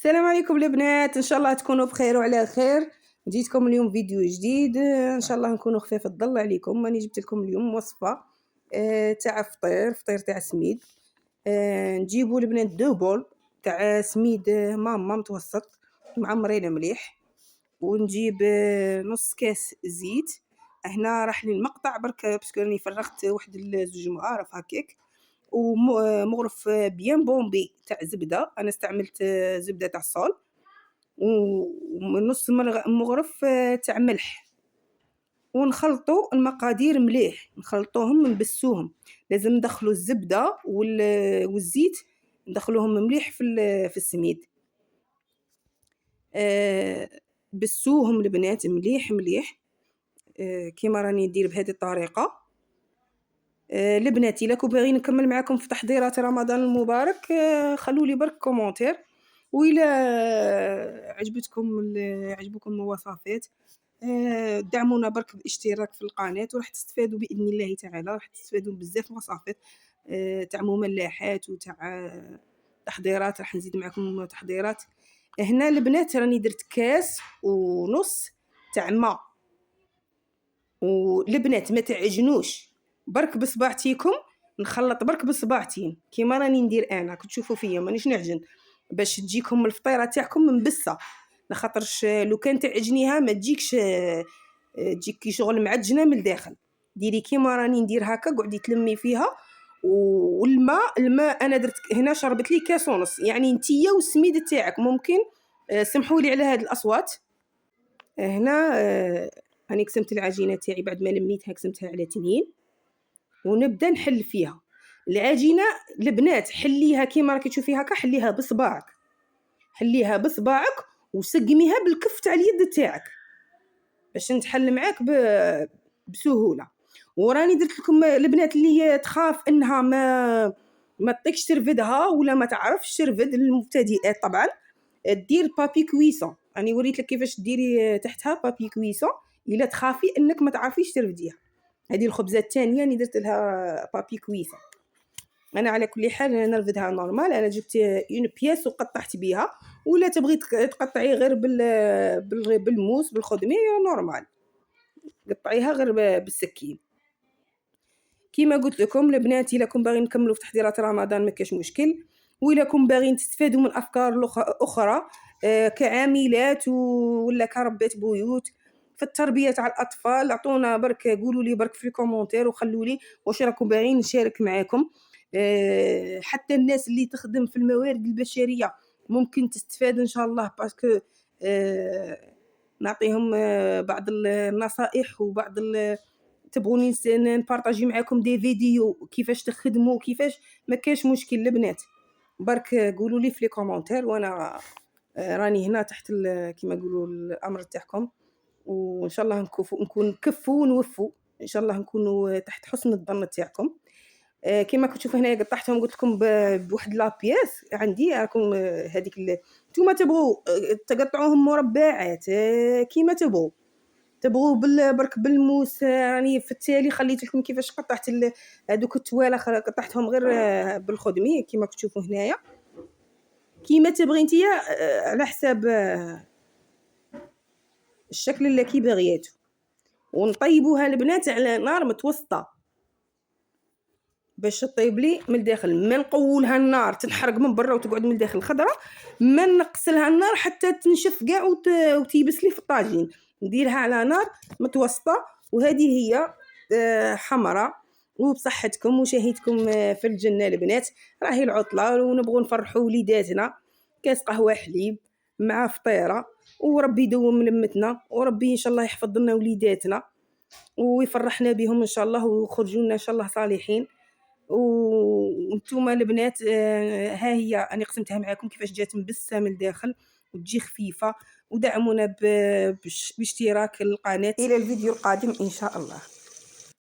السلام عليكم البنات، ان شاء الله تكونوا بخير وعلى خير. جيتكم اليوم فيديو جديد، ان شاء الله نكونوا خفاف الظل عليكم. راني جبت لكم اليوم وصفه تاع فطير تاع سميد. نجيبوا البنات دو بول تاع سميد ماما متوسط معمرين مليح، ونجيب نص كاس زيت. هنا راح لي المقطع برك باسكو راني فرغت واحد زوج مغارف هكاك، ومغرف بيان بومبي تاع زبده. انا استعملت زبده تاع الصول، ونص مغرف تاع ملح. ونخلطوا المقادير مليح، نخلطوهم نبسوهم. لازم ندخلوا الزبده والزيت ندخلوهم مليح في السميد. بسوهم البنات مليح مليح كيما راني ندير بهذه الطريقه. البنات الا كنتو باغيين نكمل معكم في تحضيرات رمضان المبارك خلوا لي برك كومونتير، وإلا عجبكم الوصفات دعمونا برك بالاشتراك في القناه، وراح تستفادوا باذن الله تعالى. راح تستفادوا بزاف وصفات تاع مملحات وتاع تحضيرات. راح نزيد معكم تحضيرات. هنا البنات راني درت كاس ونص تاع ماء. والبنات ما تعجنوش، برك بصباعتيكم نخلط برك بصباعتين كيما راني ندير انا. كنت تشوفوا فيا مانيش نعجن باش تجيكم الفطيره تاعكم مبسه. لخاطرش لو كان تعجنيها ما تجيكش، تجيكي شغل معجنه من الداخل. ديري كيما راني ندير هكا، قعدي تلمي فيها. الماء انا درت هنا شربت لي كاس ونص، يعني نتيا والسميد تاعك ممكن. سمحوا لي على هذه الاصوات. هنا راني قسمت العجينه تاعي بعد ما لميتها، قسمتها على 2 ونبدا نحل فيها العجينه. البنات حليها كيما راكي تشوفي هكا، حليها بصباعك، حليها بصباعك وسقميها بالكف تاع اليد تاعك باش نتحل معاك بسهوله. وراني درت لكم البنات اللي تخاف انها ما تطيقش ترفدها ولا ما تعرفش ترفد، للمبتدئات طبعا دير بابي كويسون. راني وريت لك كيفاش ديري تحتها بابي كويسون الا تخافي انك ما تعرفيش ترفديها. هذه الخبزه الثانيه اللي درت لها بابي كويسون. انا على كل حال نرفدها نورمال. انا جبت اون بياس وقطعت بها، ولا تبغي تقطعي غير بالموس بالخدمي نورمال، قطعيها غير بالسكين. كيما قلت لكم البنات الا كنتم باغيين نكملوا في تحضيرات رمضان ما كاش مشكل، وإلا كنتم باغيين تستفادوا من افكار اخرى كعاملات ولا كربات بيوت في التربيه تاع الاطفال، عطونا برك، قولوا لي برك في الكومونتير وخلوا لي واش راكم باغيين نشارك معاكم. حتى الناس اللي تخدم في الموارد البشريه ممكن تستفاد ان شاء الله، باسكو نعطيهم بعض النصائح وبعض تبغوني نبارطاجي معاكم دي فيديو كيفاش تخدموا كيفاش. ما كاش مشكل البنات، برك قولوا لي في لي كومونتير، وانا راني هنا تحت كيما نقولوا الامر تاعكم. وان شاء الله نكون كفوا ونوفوا، ان شاء الله نكونوا تحت حسن الظن تاعكم. كيما كتشوفوا هنايا قطعتهم، قلت لكم بواحد لابياس عندي. راكم هذيك نتوما تبغوا تقطعوهم مربعات كيما تبغوا برك بالموس. راني في التالي خليت لكم كيفاش قطعت هذوك التواله، قطعتهم غير بالخدمي كيما كتشوفوا هنايا. كيما تبغي نتيا على حساب الشكل اللي كي بغيتو. ونطيبوها البنات على نار متوسطه باش تطيب لي من الداخل. ما نقولها النار تنحرق من برا وتقعد من الداخل خضره، ما نقصلها النار حتى تنشف كاع وتيبس لي في الطاجين. نديرها على نار متوسطه. وهذه هي حمراء وبصحتكم وشهيتكم في الجنه البنات. راهي العطله ونبغوا نفرحوا وليداتنا، كاس قهوه حليب مع فطيره. وربي يدوم لمتنا، وربي ان شاء الله يحفظ لنا وليداتنا ويفرحنا بهم ان شاء الله، ويخرجوا لنا ان شاء الله صالحين. وانتم البنات ها هي انا قسمتها معكم كيفاش جات مبسه من الداخل وتجي خفيفه. ودعمونا باشتراك القناه. الى الفيديو القادم ان شاء الله.